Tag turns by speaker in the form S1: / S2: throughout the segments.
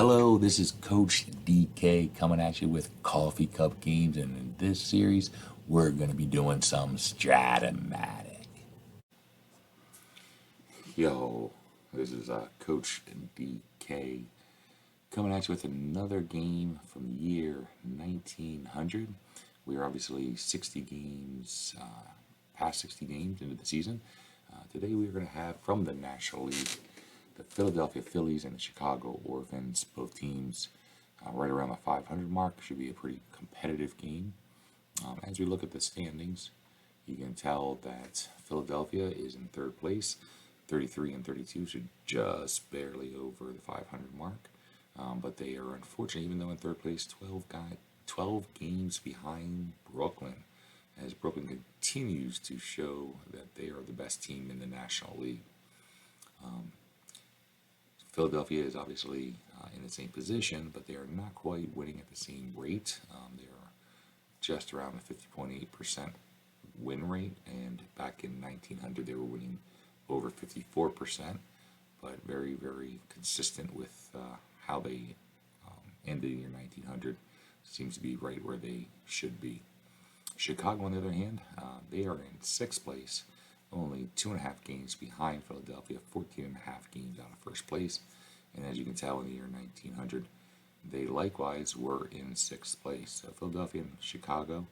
S1: Hello, this is Coach DK coming at you with Coffee Cup Games, and in this series, we're going to be doing some Strat-O-Matic. Yo, this is Coach DK coming at you with another game from the year 1900. We are obviously 60 games, past 60 games into the season. Today we are going to have from the National League the Philadelphia Phillies and the Chicago Orphans, both teams right around the 500 mark. Should be a pretty competitive game. As we look at the standings, you can tell that Philadelphia is in third place, 33 and 32, so just barely over the 500 mark. But they are unfortunate, even though in third place, 12 games behind Brooklyn, as Brooklyn continues to show that they are the best team in the National League. Philadelphia is obviously in the same position, but they are not quite winning at the same rate. They are just around the 50.8% win rate, and back in 1900 they were winning over 54%, but very, very consistent with how they ended the year 1900. Seems to be right where they should be. Chicago, on the other hand, they are in sixth place, only 2.5 games behind Philadelphia, 14.5 games out of first place. And as you can tell, in the year 1900, they likewise were in sixth place. So Philadelphia and Chicago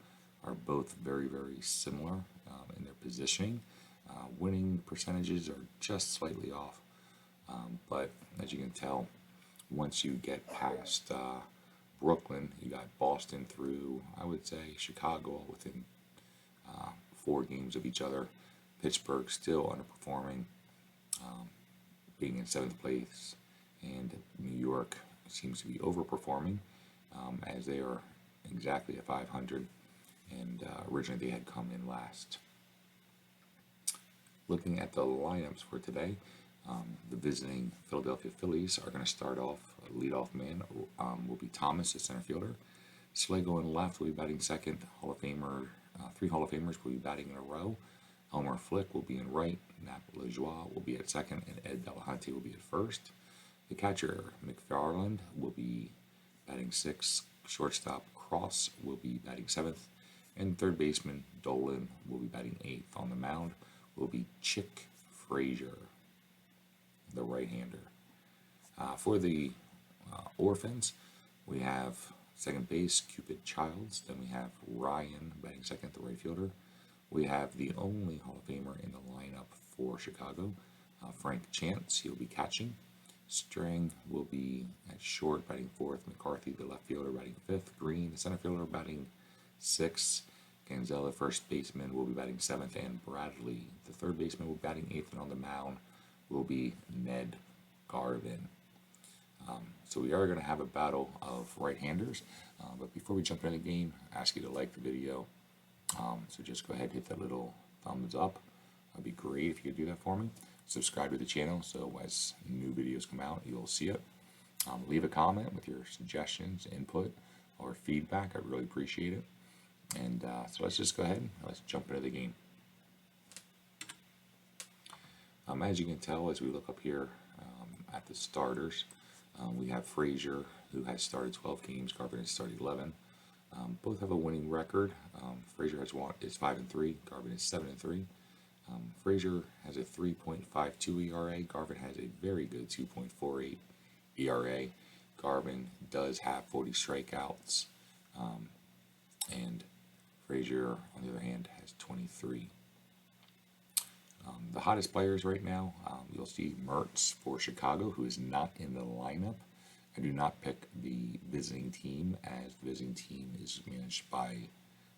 S1: are both very, very similar in their positioning. Winning percentages are just slightly off. But as you can tell, once you get past Brooklyn, you got Boston through, I would say, Chicago within 4 games of each other. Pittsburgh still underperforming, being in 7th place, and New York seems to be overperforming, as they are exactly at 500, and originally they had come in last. Looking at the lineups for today, the visiting Philadelphia Phillies are going to start off. Leadoff man will be Thomas, the center fielder. Slago in left will be batting second. Hall of Famer, 3 Hall of Famers will be batting in a row. Elmer Flick will be in right, Nap Lajoie will be at second, and Ed Delahunty will be at first. The catcher, McFarland, will be batting 6th. Shortstop, Cross, will be batting 7th. And third baseman, Dolan, will be batting 8th. On the mound will be Chick Frazier, the right-hander. For the Orphans, we have second base, Cupid Childs. Then we have Ryan batting second, the right fielder. We have the only Hall of Famer in the lineup for Chicago, Frank Chance. He'll be catching. Strang will be at short, batting 4th. McCarthy, the left fielder, batting 5th. Green, the center fielder, batting 6th. Ganzel, the first baseman, will be batting 7th. And Bradley, the third baseman, will be batting 8th. And on the mound will be Ned Garvin. So we are going to have a battle of right-handers. But before we jump into the game, I ask you to like the video. So just go ahead and hit that little thumbs up. That'd be great if you could do that for me. Subscribe to the channel so as new videos come out, you'll see it. Leave a comment with your suggestions, input, or feedback. I really appreciate it. And so let's just go ahead and let's jump into the game. As you can tell, as we look up here at the starters, we have Frazier, who has started 12 games. Garvin has started 11. Both have a winning record. Frazier is 5-3. Garvin is 7-3. Frazier has a 3.52 ERA. Garvin has a very good 2.48 ERA. Garvin does have 40 strikeouts, and Frazier, on the other hand, has 23. The hottest players right now, you'll see Mertz for Chicago, who is not in the lineup. I do not pick the visiting team, as the visiting team is managed by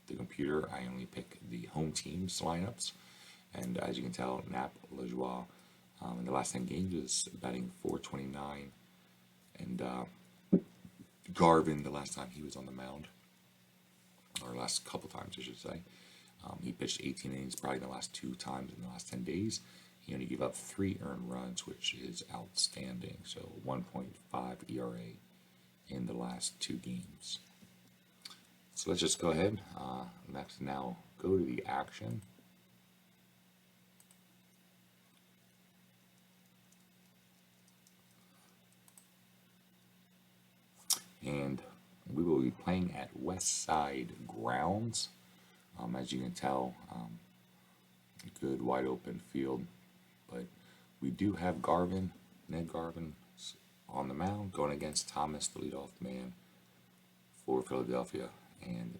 S1: the computer. I only pick the home team's lineups. And as you can tell, Nap Lajoie in the last 10 games is batting .429. And Garvin, the last time he was on the mound, or last couple times I should say, he pitched 18 innings probably the last 2 times in the last 10 days. He only gave up 3 earned runs, which is outstanding. So 1.5 ERA in the last 2 games. So let's just go ahead. Let's now go to the action. be playing at West Side Grounds. As you can tell, good wide open field. But we do have Ned Garvin, on the mound going against Thomas, the leadoff man for Philadelphia. And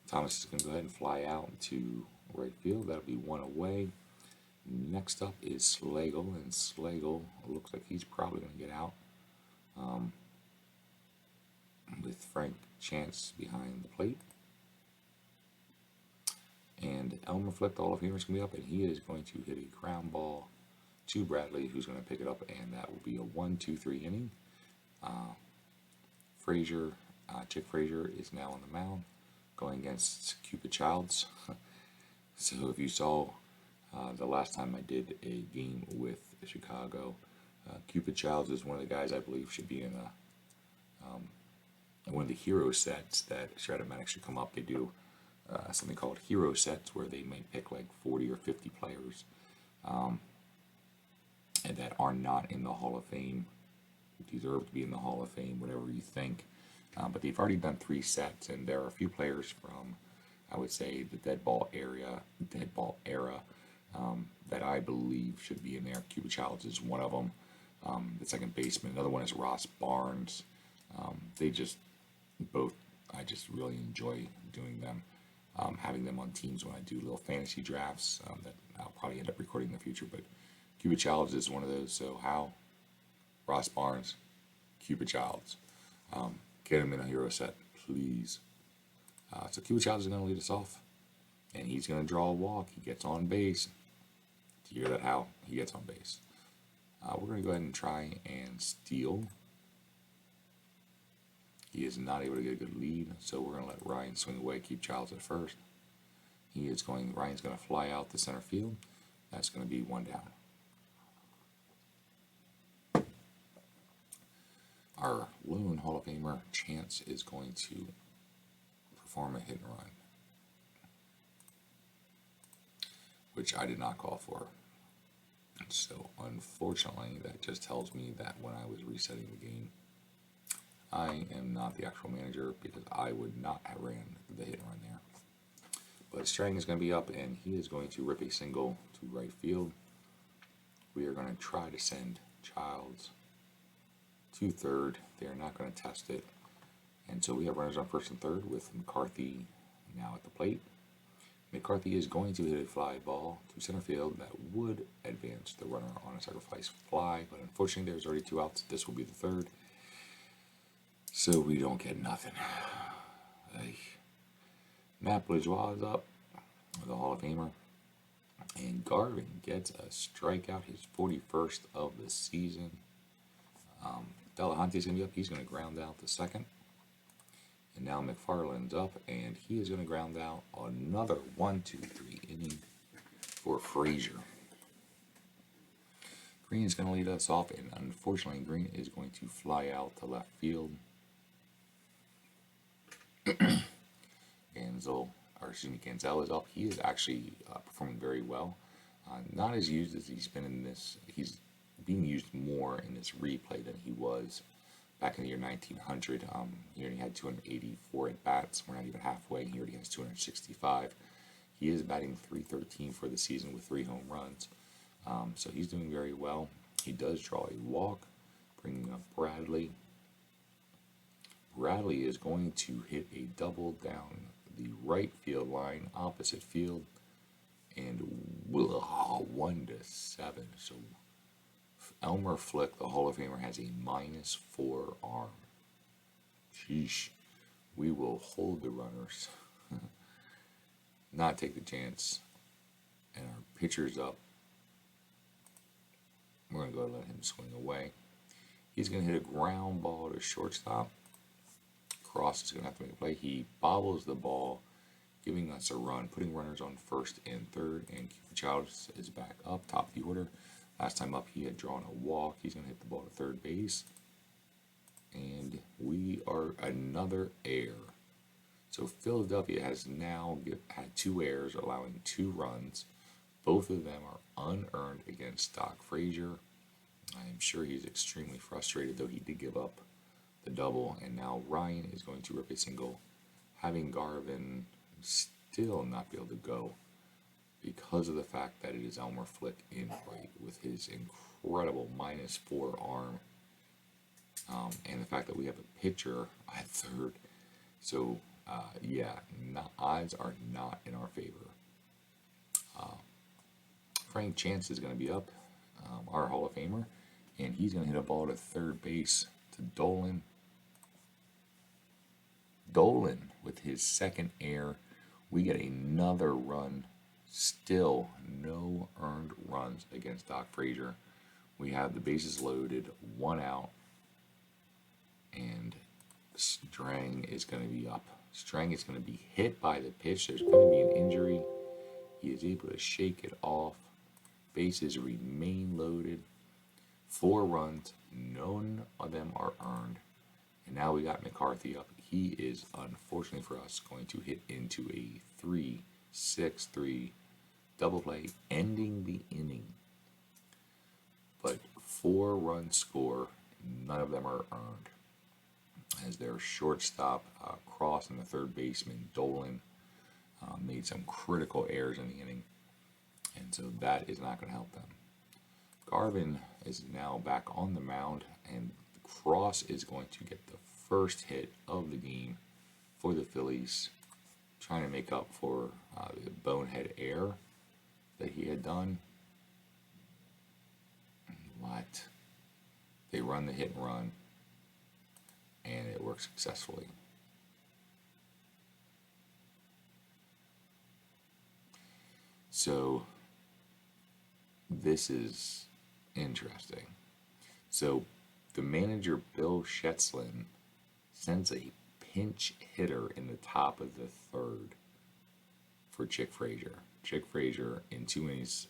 S1: Thomas is going to go ahead and fly out to right field. That'll be one away. Next up is Slagle, and Slagle looks like he's probably going to get out with Frank Chance behind the plate. And Elmer Flick, the Hall of Famer, is going to be up, and he is going to hit a ground ball to Bradley, who's going to pick it up, and that will be a 1-2-3 inning. Chick Frazier is now on the mound, going against Cupid Childs. So if you saw the last time I did a game with Chicago, Cupid Childs is one of the guys I believe should be in one of the hero sets that StratOMatic should come up. They do something called hero sets where they may pick like 40 or 50 players and that are not in the Hall of Fame, deserve to be in the Hall of Fame, whatever you think. But they've already done 3 sets, and there are a few players from, I would say, the Deadball era, that I believe should be in there. Cupid Childs is one of them. The second baseman, another one is Ross Barnes. They just both, I just really enjoy doing them, having them on teams when I do little fantasy drafts that I'll probably end up recording in the future. But Cupid Childs is one of those. So how Ross Barnes, Cupid Childs, get him in a hero set, please. So Cupid Childs is going to lead us off, and he's going to draw a walk. He gets on base. Do you hear that? How he gets on base? We're going to go ahead and try and steal. He is not able to get a good lead, so we're going to let Ryan swing away, keep Childs at first. Ryan's going to fly out to center field. That's going to be 1 down. Our lone Hall of Famer, Chance, is going to perform a hit and run, which I did not call for. So unfortunately, that just tells me that when I was resetting the game, I am not the actual manager, because I would not have ran the hit and run there. But Strang is going to be up, and he is going to rip a single to right field. We are going to try to send Childs to third. They're not going to test it. And so we have runners on first and third with McCarthy now at the plate. McCarthy is going to hit a fly ball to center field that would advance the runner on a sacrifice fly, but unfortunately there's already 2 outs. This will be the third. So we don't get nothing. Matt Bourgeois is up, the Hall of Famer. And Garvin gets a strikeout, his 41st of the season. Delahante's going to be up. He's going to ground out to second. And now McFarland's up, and he is going to ground out another 1-2-3 inning for Frazier. Green is going to lead us off, and unfortunately Green is going to fly out to left field. Ganzel is up. He is actually performing very well. Not as used as he's been in this. He's being used more in this replay than he was back in the year 1900. He only had 284 at bats. We're not even halfway. He already has 265. He is batting .313 for the season with 3 home runs. So he's doing very well. He does draw a walk, bringing up Bradley. Bradley is going to hit a double down the right field line, opposite field, and 1-7. So Elmer Flick, the Hall of Famer, has a -4 arm. Sheesh. We will hold the runners, not take the chance. And our pitcher's up. We're going to go let him swing away. He's going to hit a ground ball to shortstop. Cross is going to have to make a play. He bobbles the ball, giving us a run, putting runners on first and third. And Cupid Childs is back up, top of the order. Last time up, he had drawn a walk. He's going to hit the ball to third base. And we are another error. So Philadelphia has now had 2 errors, allowing 2 runs. Both of them are unearned against Doc Frazier. I am sure he's extremely frustrated, though he did give up the double, and now Ryan is going to rip a single, having Garvin still not be able to go because of the fact that it is Elmer Flick in right with his incredible -4 arm, and the fact that we have a pitcher at third. So, yeah, odds are not in our favor. Frank Chance is going to be up, our Hall of Famer, and he's going to hit a ball to third base to Dolan. Dolan with his second air. We get another run. Still no earned runs against Doc Frazier. We have the bases loaded, 1 out, and Strang is going to be up. Strang is going to be hit by the pitch. There's going to be an injury. He is able to shake it off. Bases remain loaded. 4 runs. None of them are earned. And now we got McCarthy up. He is, unfortunately for us, going to hit into a 3-6-3 double play, ending the inning. But 4 runs score. None of them are earned. As their shortstop, Cross, and the third baseman, Dolan, made some critical errors in the inning. And so that is not going to help them. Garvin is now back on the mound, and Cross is going to get the first hit of the game for the Phillies, trying to make up for the bonehead error that he had done. What? They run the hit and run, and it works successfully. So this is interesting. So the manager, Bill Shetzlin, sends a pinch hitter in the top of the third for Chick Frazier. Chick Frazier, in 2 innings,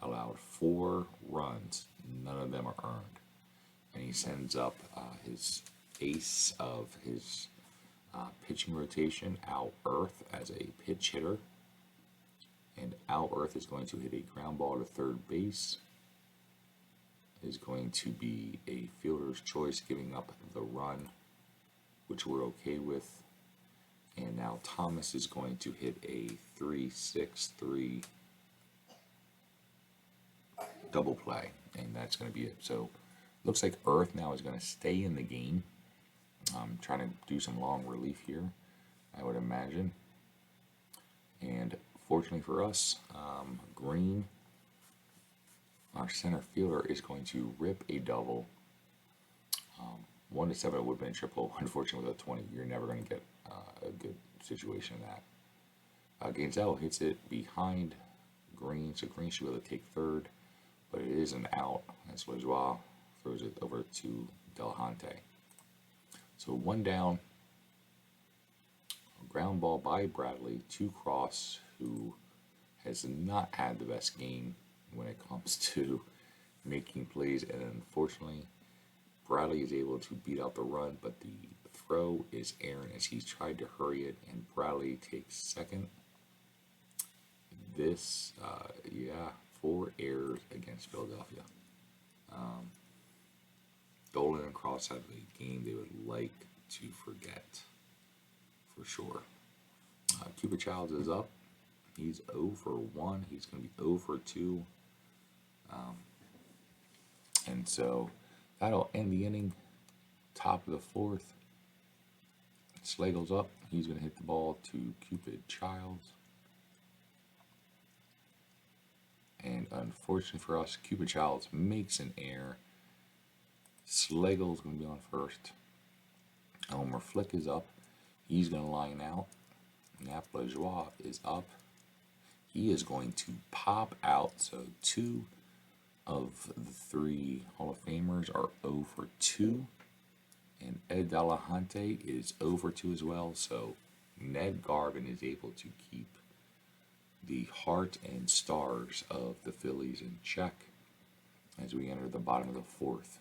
S1: allowed 4 runs. None of them are earned. And he sends up his ace of his pitching rotation, Al Earth, as a pinch hitter. And Al Earth is going to hit a ground ball to third base. Is going to be a fielder's choice, giving up the run, which we're okay with. And now Thomas is going to hit a 3-6-3 double play, and that's going to be it. So looks like Earth now is going to stay in the game. I'm trying to do some long relief here, I would imagine. And fortunately for us, Green, our center fielder, is going to rip a double. 1 to 7 would have been a triple. Unfortunately, with a 20, you're never going to get a good situation in that. Gainsell hits it behind Green, so Green should be able to take third, but it is an out as Lajoie throws it over to Delahunty. So 1 down. A ground ball by Bradley to Cross, who has not had the best game when it comes to making plays, and unfortunately Bradley is able to beat out the run, but the throw is Aaron as he's tried to hurry it, and Bradley takes second. This, 4 errors against Philadelphia. Dolan and Cross have a game they would like to forget, for sure. Cupid Childs is up. He's 0 for 1. He's going to be 0 for 2. And so that'll end the inning. Top of the 4th. Slagle's up. He's going to hit the ball to Cupid Childs. And unfortunately for us, Cupid Childs makes an error. Slagle's going to be on first. Elmer Flick is up. He's going to line out. Nap Lajoie is up. He is going to pop out. So 2 of the 3 Hall of Famers are 0 for 2. And Ed Delahunty is 0 for 2 as well. So Ned Garvin is able to keep the heart and stars of the Phillies in check as we enter the bottom of the 4th.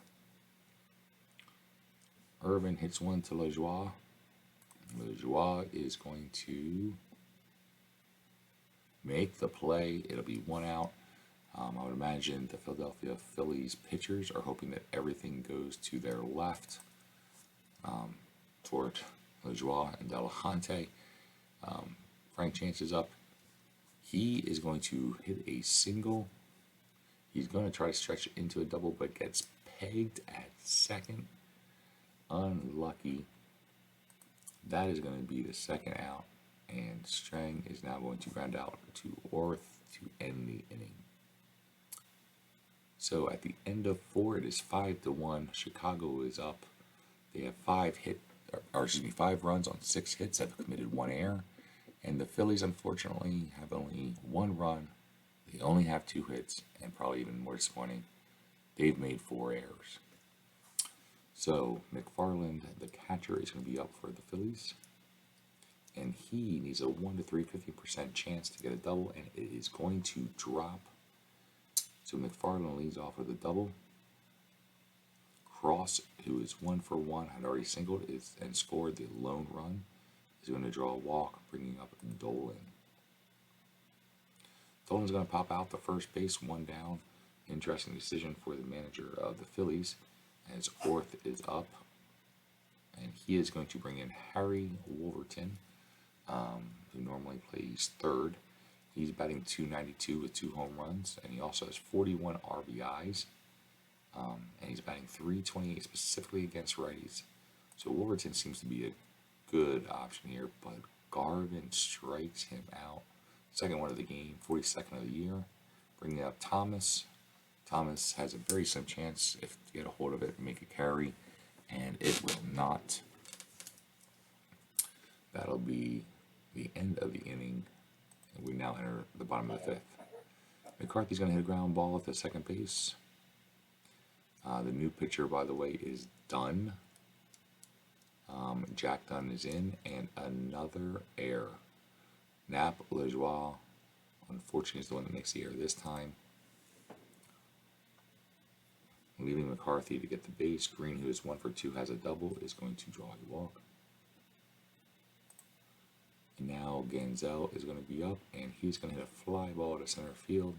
S1: Irvin hits one to Lajoie. Lajoie is going to make the play. It'll be 1 out. I would imagine the Philadelphia Phillies pitchers are hoping that everything goes to their left. toward LeJoie and Delahante. Frank Chance is up. He is going to hit a single. He's going to try to stretch it into a double, but gets pegged at second. Unlucky. That is going to be the second out, and Strang is now going to ground out to Orth to end the inning. So at the end of 4, it is 5-1. Chicago is up. They have 5 runs on 6 hits. Have committed 1 error, and the Phillies unfortunately have only 1 run. They only have 2 hits, and probably even more disappointing, they've made 4 errors. So McFarland, the catcher, is going to be up for the Phillies, and he needs a 1 to 350% chance to get a double, and it is going to drop. So McFarland leads off with a double. Cross, who is 1 for 1, had already singled and scored the lone run, is going to draw a walk, bringing up Dolan. Dolan's going to pop out the first base, 1 down. Interesting decision for the manager of the Phillies, as Orth is up, and he is going to bring in Harry Wolverton, who normally plays third. He's batting .292 with 2 home runs, and he also has 41 RBIs, and he's batting .328 specifically against righties. So Wolverton seems to be a good option here, but Garvin strikes him out. Second one of the game, 42nd of the year, bringing up Thomas. Thomas has a very slim chance, if you get a hold of it, make a carry, and it will not. That'll be the end of the inning, and we now enter the bottom of the 5th. McCarthy's going to hit a ground ball at the second base. The new pitcher, by the way, is Dunn. Jack Dunn is in, and another error. Nap LeJoie, unfortunately, is the one that makes the error this time, leaving McCarthy to get the base. Green, who is 1 for 2, has a double, is going to draw a walk. And now Ganzel is going to be up, and he's going to hit a fly ball to center field.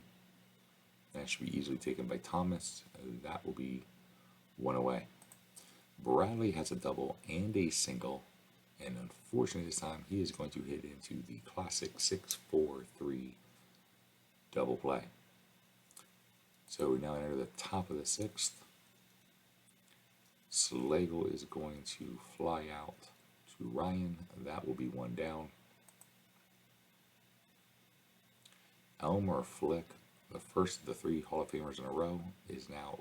S1: That should be easily taken by Thomas. That will be 1 away. Bradley has a double and a single, and unfortunately this time he is going to hit into the classic 6-4-3 double play. So we now enter the top of the 6th. Slagle is going to fly out to Ryan. That will be 1 down. Elmer Flick, the first of the 3 Hall of Famers in a row, is now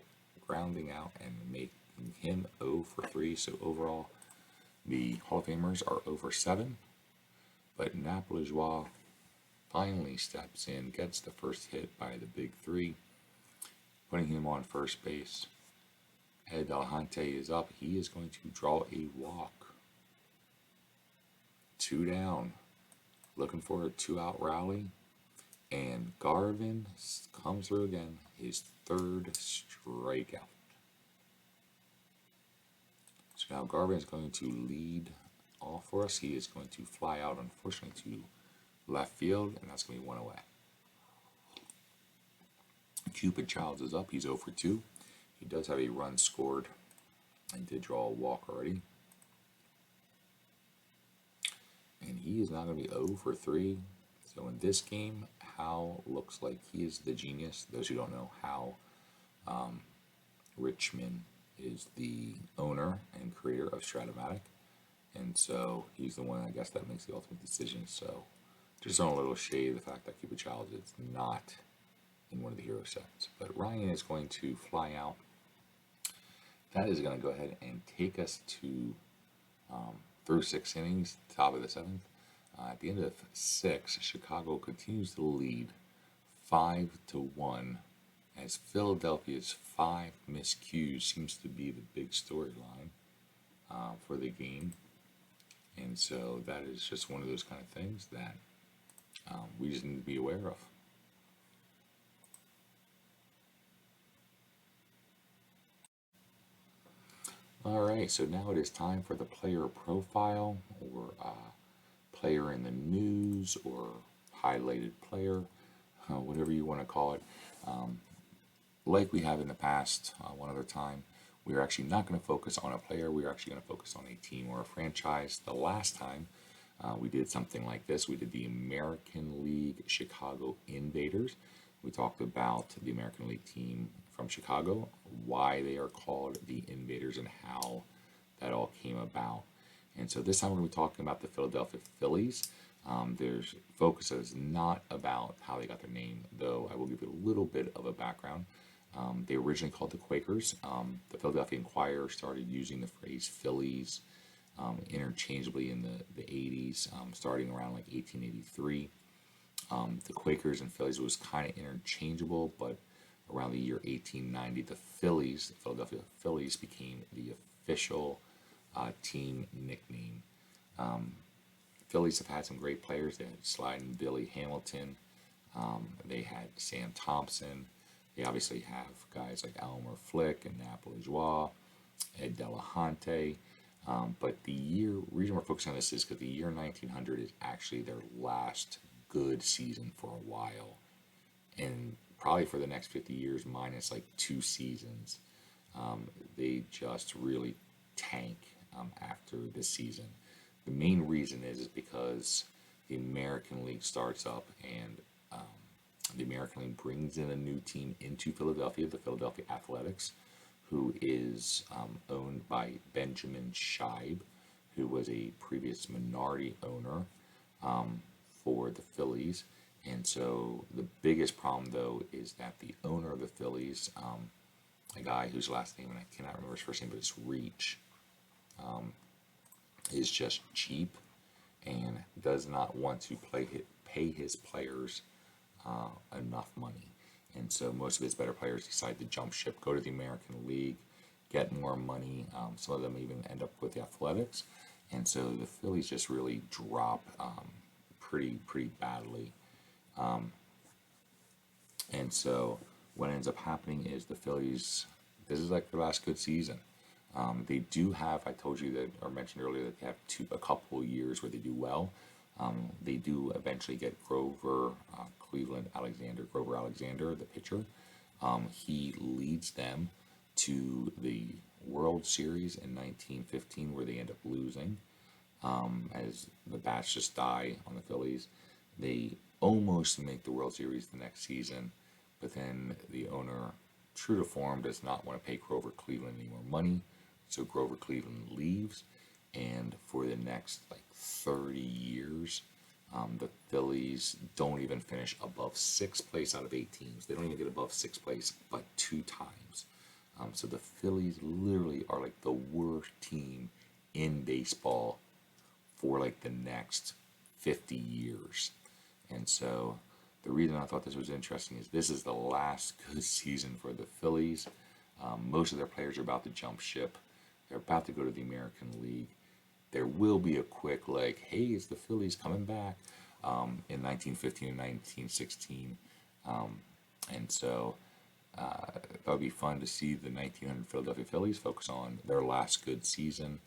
S1: grounding out and making him 0 for 3. So overall, the Hall of Famers are 0 for 7. But Nap LeJoie finally steps in, gets the first hit by the big 3, putting him on first base. Ed Delahante is up. He is going to draw a walk. 2 down. Looking for a 2-out rally. And Garvin comes through again. His 3rd strikeout. So now Garvin is going to lead off for us. He is going to fly out, unfortunately, to left field, and that's going to be 1 away. Cupid Childs is up. He's 0 for 2. He does have a run scored and did draw a walk already. And he is now going to be 0 for 3. So in this game, Howe looks like he is the genius. Those who don't know, Howe Richmond is the owner and creator of Strat-O-Matic. And so he's the one, I guess, that makes the ultimate decision. So just on a little shade, the fact that Cupid Childs is not in one of the hero sets. But Ryan is going to fly out. That is going to go ahead and take us to through 6 innings, top of the 7th. At the end of 6, Chicago continues to lead 5-1, as Philadelphia's 5 miscues seems to be the big storyline for the game. And so that is just one of those kind of things that we just need to be aware of. Alright, so now it is time for the player profile, or player in the news, or highlighted player, whatever you want to call it. Like we have in the past, one other time, we're actually not going to focus on a player. We're actually going to focus on a team or a franchise. The last time we did something like this, we did the American League Chicago Invaders. We talked about the American League team from Chicago, why they are called the Invaders, and how that all came about. And so this time we're going to be talking about the Philadelphia Phillies. Their focus is not about how they got their name, though I will give you a little bit of a background. They originally called the Quakers. The Philadelphia Inquirer started using the phrase Phillies interchangeably in the 80s, starting around like 1883. The Quakers and Phillies was kind of interchangeable, but around the year 1890, the Philadelphia Phillies, became the official team nickname. Phillies have had some great players. They had Sliding Billy Hamilton. They had Sam Thompson. They obviously have guys like Elmer Flick and Napoli Joie, Ed Delahunty. But the reason we're focusing on this is because the year 1900 is actually their last good season for a while. And probably for the next 50 years, minus like 2 seasons. They just really tank after this season. The main reason is because the American League starts up, and the American League brings in a new team into Philadelphia, the Philadelphia Athletics, who is owned by Benjamin Scheib, who was a previous minority owner for the Phillies. And so the biggest problem, though, is that the owner of the Phillies, a guy whose last name, and I cannot remember his first name, but it's Reach, is just cheap and does not want to pay his players enough money. And so most of his better players decide to jump ship, go to the American League, get more money. Some of them even end up with the Athletics. And so the Phillies just really drop pretty badly. And so what ends up happening is the Phillies, this is like their last good season. They do have, I told you that, or mentioned earlier, that they have a couple of years where they do well. They do eventually get Grover Alexander, the pitcher. He leads them to the World Series in 1915, where they end up losing, as the bats just die on the Phillies. They almost make the World Series the next season, but then the owner, true to form, does not want to pay Grover Cleveland any more money, so Grover Cleveland leaves, and for the next like 30 years, the Phillies don't even finish above 6th place out of 8 teams. They don't even get above 6th place but 2 times. So the Phillies literally are like the worst team in baseball for like the next 50 years. And so the reason I thought this was interesting is this is the last good season for the Phillies. Most of their players are about to jump ship. They're about to go to the American League. There will be a quick like, hey, is the Phillies coming back in 1915 and 1916. And so that would be fun to see the 1900 Philadelphia Phillies focus on their last good season.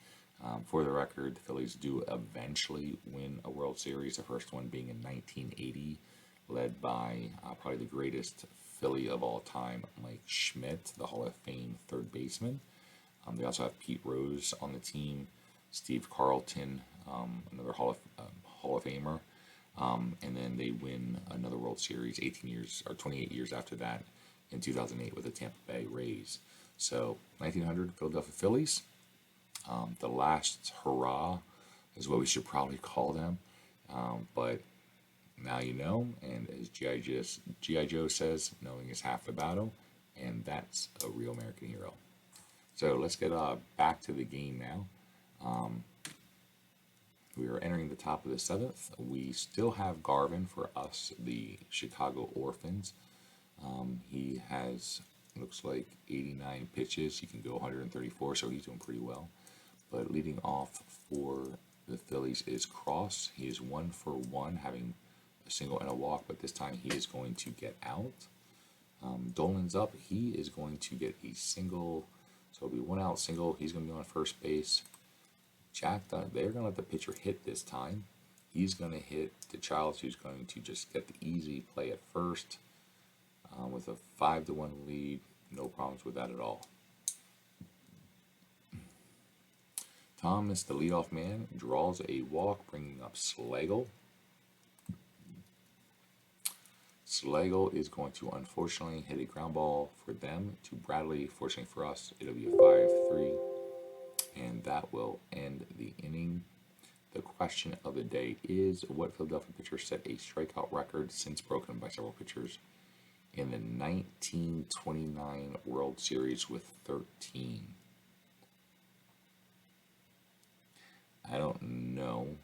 S1: For the record, the Phillies do eventually win a World Series, the first one being in 1980, led by probably the greatest Philly of all time, Mike Schmidt, the Hall of Fame third baseman. They also have Pete Rose on the team, Steve Carlton, another Hall of Famer, and then they win another World Series 28 years after that in 2008 with the Tampa Bay Rays. So 1900 Philadelphia Phillies, the last hurrah is what we should probably call them, but now you know, and as G.I. Joe says, knowing is half the battle, and that's a real American hero. So let's get back to the game now. We are entering the top of the 7th. We still have Garvin for us, the Chicago Orphans. He has, looks like 89 pitches. He can go 134, so he's doing pretty well. But leading off for the Phillies is Cross. He is 1 for 1, having a single and a walk, but this time he is going to get out. Dolan's up. He is going to get a single. So it'll be 1 out single. He's going to be on first base. Jack Dunn, they're going to let the pitcher hit this time. He's going to hit to Childs, who's going to just get the easy play at first with a 5-1 lead. No problems with that at all. Thomas, the leadoff man, draws a walk, bringing up Slagle. Slagle is going to unfortunately hit a ground ball for them to Bradley. Fortunately for us, it'll be a 5-3, and that will end the inning. The question of the day is, what Philadelphia pitcher set a strikeout record since broken by several pitchers in the 1929 World Series with 13? I don't know.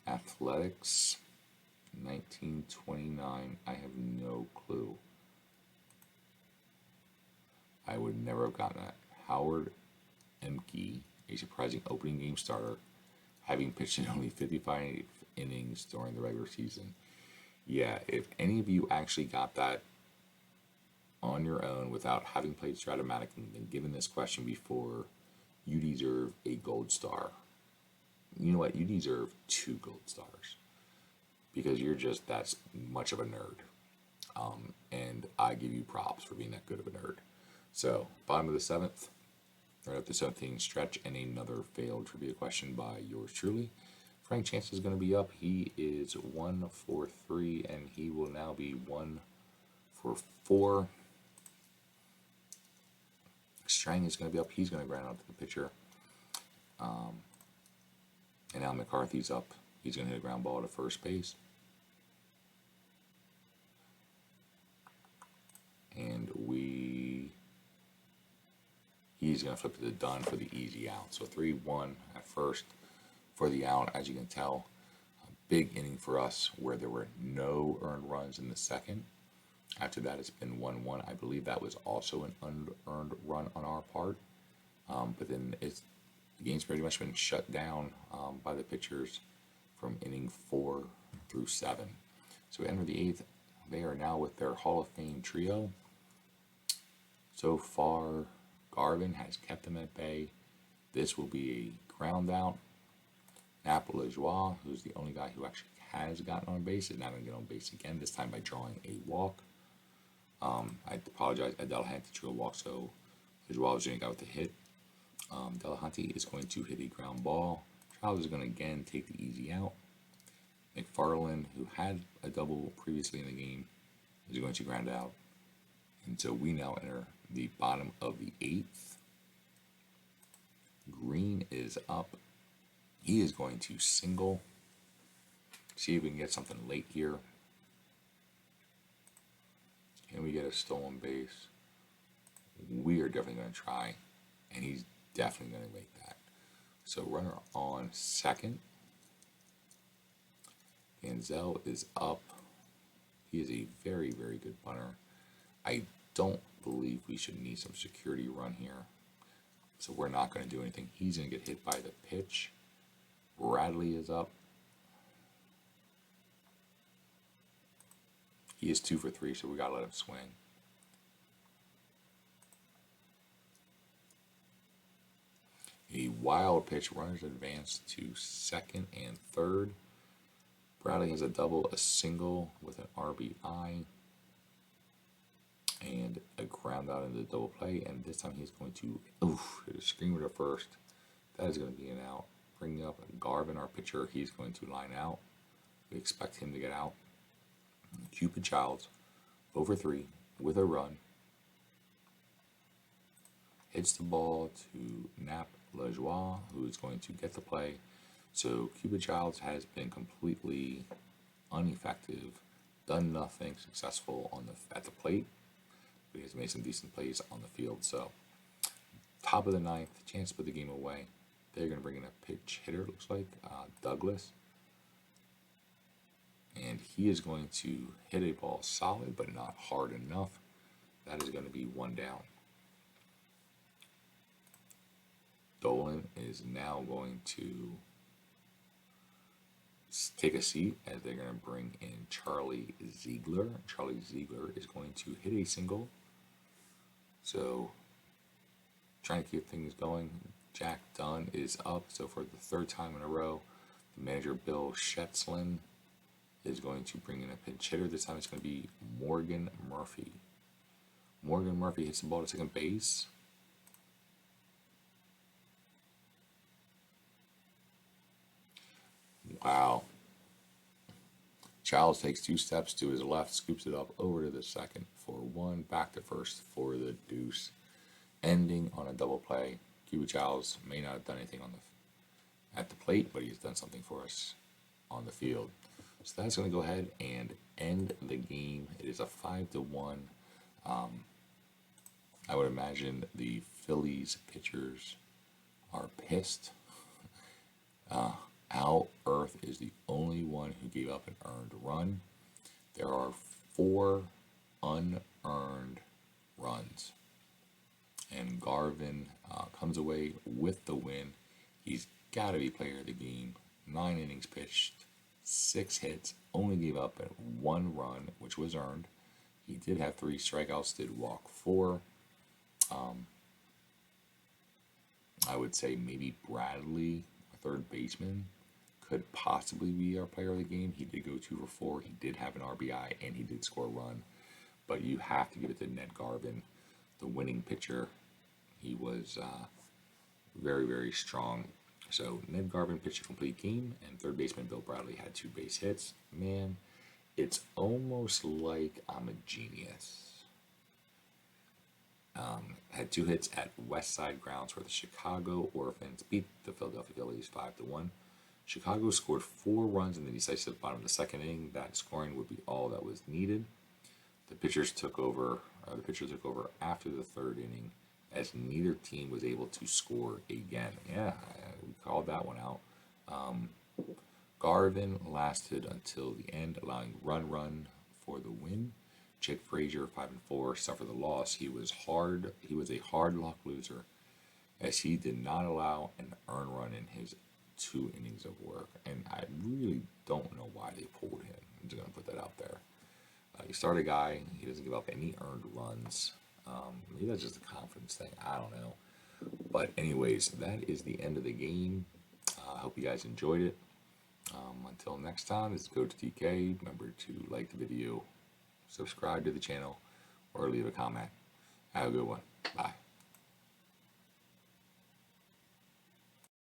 S1: Athletics, 1929. I have no clue. I would never have gotten that. Howard Emke, a surprising opening game starter, having pitched in only 55 innings during the regular season. Yeah, if any of you actually got that on your own without having played Strat-O-Matic and been given this question before, you deserve a gold star. You know what? You deserve 2 gold stars because you're just that much of a nerd. And I give you props for being that good of a nerd. So, bottom of the 7th, right up the 17th stretch, and another failed trivia question by yours truly. Frank Chance is going to be up. He is 1 for 3, and he will now be 1 for 4. Strang is going to be up. He's going to ground out to the pitcher. And now McCarthy's up. He's going to hit a ground ball to first base. And he's going to flip to the done for the easy out. So 3-1 at first for the out. As you can tell, a big inning for us where there were no earned runs in the second. After that, it's been 1-1. I believe that was also an unearned run on our part. But then the game's pretty much been shut down by the pitchers from inning 4 through 7. So we enter the 8th. They are now with their Hall of Fame trio. So far, Garvin has kept them at bay. This will be a ground out. Nap Lajoie, who's the only guy who actually has gotten on base, is now going to get on base again, this time by drawing a walk. I apologize, Delahanty drew a walk, so Lajoie was the only guy with the hit. Delahanty is going to hit a ground ball. Charles is going to again take the easy out. McFarland, who had a double previously in the game, is going to ground out. And so we now enter the bottom of the 8th. Green is up. He is going to single. See if we can get something late here. Can we get a stolen base? We are definitely going to try. And he's definitely going to make that. So runner on second. Ganzel is up. He is a very, very good punter. I don't believe we should need some security run here. So we're not going to do anything. He's going to get hit by the pitch. Bradley is up. He is 2 for 3, so we got to let him swing. A wild pitch. Runners advance to second and third. Bradley has a double, a single with an RBI, and a ground out into the double play. And this time he's going to hit a screamer to first. That is going to be an out. Bringing up Garvin, our pitcher, he's going to line out. We expect him to get out. Cupid Childs, over 3 with a run. Hits the ball to Nap Lajoie, who is going to get the play. So Cupid Childs has been completely ineffective, done nothing successful at the plate, but he has made some decent plays on the field. So top of the 9th, chance to put the game away. They're going to bring in a pitch hitter, it looks like, Douglas. And he is going to hit a ball solid, but not hard enough. That is going to be 1 down. Dolan is now going to take a seat as they're going to bring in Charlie Ziegler. Charlie Ziegler is going to hit a single. So, trying to keep things going. Jack Dunn is up. So, for the 3rd time in a row, the manager, Bill Shetzlin, is going to bring in a pinch hitter. This time it's going to be Morgan Murphy. Morgan Murphy hits the ball to second base. Wow. Childs takes 2 steps to his left, scoops it up over to the second for 1, back to first for the deuce, ending on a double play. Cuba Childs may not have done anything at the plate, but he's done something for us on the field. So that's going to go ahead and end the game. It is a 5-1. I would imagine the Phillies pitchers are pissed. Al Earth is the only one who gave up an earned run. There are 4 unearned runs. And Garvin comes away with the win. He's got to be player of the game. 9 innings pitched, 6 hits, only gave up 1 run, which was earned. He did have 3 strikeouts, did walk 4. I would say maybe Bradley, a third baseman, could possibly be our player of the game. He did go 2 for 4. He did have an RBI, and he did score a run. But you have to give it to Ned Garvin, the winning pitcher. He was very, very strong. So Ned Garvin pitched a complete game, and third baseman Bill Bradley had 2 base hits. Man, it's almost like I'm a genius. Had 2 hits at West Side Grounds where the Chicago Orphans beat the Philadelphia Phillies 5-1. Chicago scored 4 runs in the decisive bottom of the second inning. That scoring would be all that was needed. The pitcher took over after the third inning, as neither team was able to score again. Yeah, we called that one out. Garvin lasted until the end, allowing run for the win. Chick Frazier, 5-4, suffered the loss. He was a hard luck loser, as he did not allow an earned run in his 2 innings of work. And I really don't know why they pulled him. I'm just going to put that out there. You start a guy, he doesn't give up any earned runs. Maybe that's just a confidence thing. I don't know. But anyways, that is the end of the game. I hope you guys enjoyed it. Until next time, this is Coach TK. Remember to like the video, subscribe to the channel, or leave a comment. Have a good one. Bye.